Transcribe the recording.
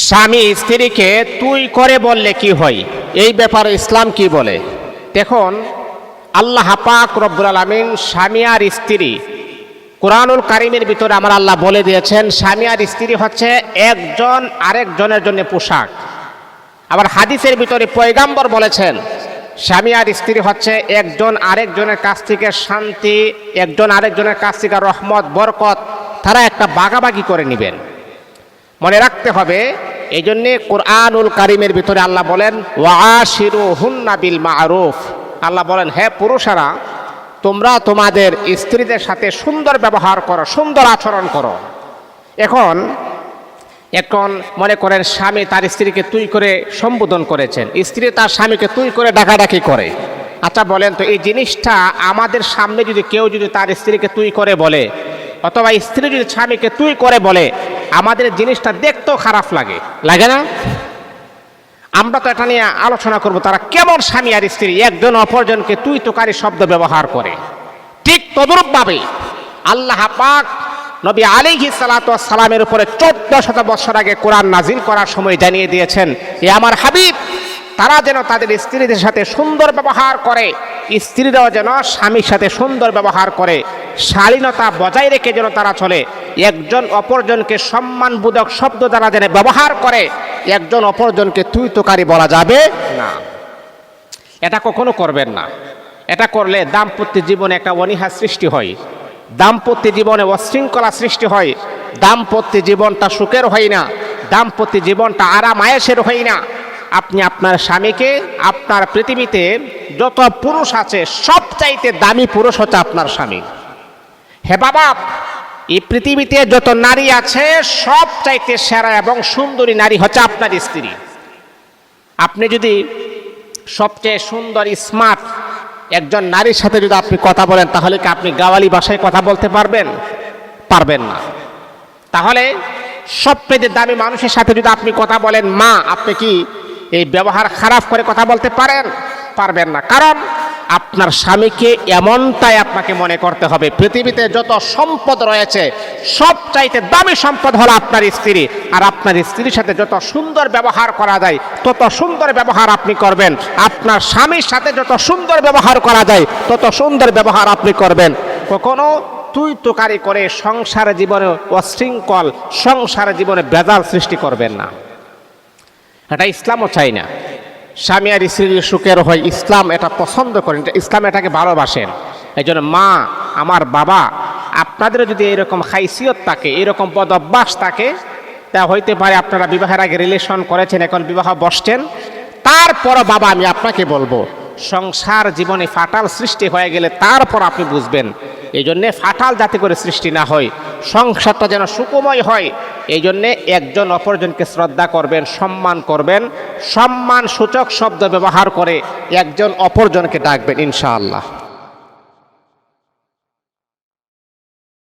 স্বামী স্ত্রীকে তুই করে বললে কি হয়, এই ব্যাপারে ইসলাম কি বলে? দেখুন, আল্লাহ পাক রব্বুল আলামিন স্বামী আর স্ত্রী, কোরআনুল কারীমের ভিতরে আমার আল্লাহ বলে দিয়েছেন স্বামী আর স্ত্রী হচ্ছে একজন আরেকজনের জন্য পোশাক। আবার হাদিসের ভিতরে পয়গাম্বর বলেছেন স্বামী আর স্ত্রী হচ্ছে একজন আরেকজনের কাছ থেকে শান্তি, একজন আরেকজনের কাছ থেকে রহমত বরকত, তারা একটা ভাগাভাগি করে নেবেন। মনে রাখতে হবে, এই জন্যে কোরআনুল কারীমের ভিতরে আল্লাহ বলেন ওয়াশিরুহুন্না বিল মারুফ। আল্লাহ বলেন, হে পুরুষেরা, তোমরা তোমাদের স্ত্রীদের সাথে সুন্দর ব্যবহার করো, সুন্দর আচরণ করো। এখন মনে করেন স্বামী তার স্ত্রীকে তুই করে সম্বোধন করেছেন, স্ত্রী তার স্বামীকে তুই করে ডাকাডাকি করে। আচ্ছা বলেন তো, এই জিনিসটা আমাদের সামনে যদি কেউ যদি তার স্ত্রীকে তুই করে বলে, অথবা স্ত্রী যদি স্বামীকে তুই করে বলে, আমাদের জিনিসটা দেখতেও খারাপ লাগে, লাগে না? আমরা তো এটা নিয়ে আলোচনা করব, তারা কেমন স্বামী আর স্ত্রী একজন অপরজনকে তুই তোকারি শব্দ ব্যবহার করে। ঠিক তদরূপভাবে আল্লাহ পাক নবী আলাইহিস সালাতু ওয়াস সালামের উপরে 1400 বছর আগে কোরআন নাজিল করার সময় জানিয়ে দিয়েছেন, এ আমার হাবিব, তারা যেন তাদের স্ত্রীদের সাথে সুন্দর ব্যবহার করে, স্ত্রীরাও যেন স্বামীর সাথে সুন্দর ব্যবহার করে, শালীনতা বজায় রেখে যেন তারা চলে, একজন অপরজনকে সম্মানবোধক শব্দ দ্বারা যেন ব্যবহার করে, একজন অপরজনকে তুই তোকারি বলা যাবে না। এটা কখনো করবেন না। এটা করলে দাম্পত্য জীবনে একটা অনীহা সৃষ্টি হয়, দাম্পত্য জীবনে অশৃঙ্খলা সৃষ্টি হয়, দাম্পত্য জীবনটা সুখের হয় না, দাম্পত্য জীবনটা আরাম আয়েশের হয় না। আপনি আপনার স্বামীকে, আপনার পৃথিবীতে যত পুরুষ আছে সবচাইতে দামি পুরুষ হচ্ছে আপনার স্বামী। হে বাবা, এই পৃথিবীতে যত নারী আছে সবচাইতে সেরা এবং সুন্দরী নারী হচ্ছে আপনার স্ত্রী। আপনি যদি সবচেয়ে সুন্দর স্মার্ট একজন নারীর সাথে যদি আপনি কথা বলেন, তাহলে কি আপনি গাওয়ালি ভাষায় কথা বলতে পারবেন? পারবেন না। তাহলে সবচেয়ে দামি মানুষের সাথে যদি আপনি কথা বলেন মা, আপনি কি এই ব্যবহার খারাপ করে কথা বলতে পারেন? পারবেন না। কারণ আপনার স্বামীকে এমনটাই আপনাকে মনে করতে হবে, পৃথিবীতে যত সম্পদ রয়েছে সবচাইতে দামি সম্পদ হলো আপনার স্ত্রী, আর আপনার স্ত্রীর সাথে যত সুন্দর ব্যবহার করা যায় তত সুন্দর ব্যবহার আপনি করবেন। আপনার স্বামীর সাথে যত সুন্দর ব্যবহার করা যায় তত সুন্দর ব্যবহার আপনি করবেন। কখনো তুই তোকারি করে সংসার জীবনে অশৃঙ্খল, সংসার জীবনে বেজাল সৃষ্টি করবেন না। এটা ইসলামও চাই না। স্বামী আর স্ত্রীর সুখের হয়, ইসলাম এটা পছন্দ করেন, ইসলাম এটাকে ভালোবাসেন। এই জন্য মা, আমার বাবা, আপনাদের যদি এরকম হাইসিয়ত থাকে, এরকম বদ অভ্যাস থাকে, তা হইতে পারে আপনারা বিবাহের আগে রিলেশন করেছেন, এখন বিবাহ বসছেন, তারপর বাবা আমি আপনাকে বলবো, সংসার জীবনে ফাটাল সৃষ্টি হয়ে গেলে তারপর আপনি বুঝবেন। এই জন্যে ফাটাল যাতে করে সৃষ্টি না হয়, সংসারটা যেন সুখময় হয়, এই জন্যে একজন অপরজনকে শ্রদ্ধা করবেন, সম্মান করবেন, সম্মান সূচক শব্দ ব্যবহার করে একজন অপরজনকে ডাকবেন ইনশাআল্লাহ।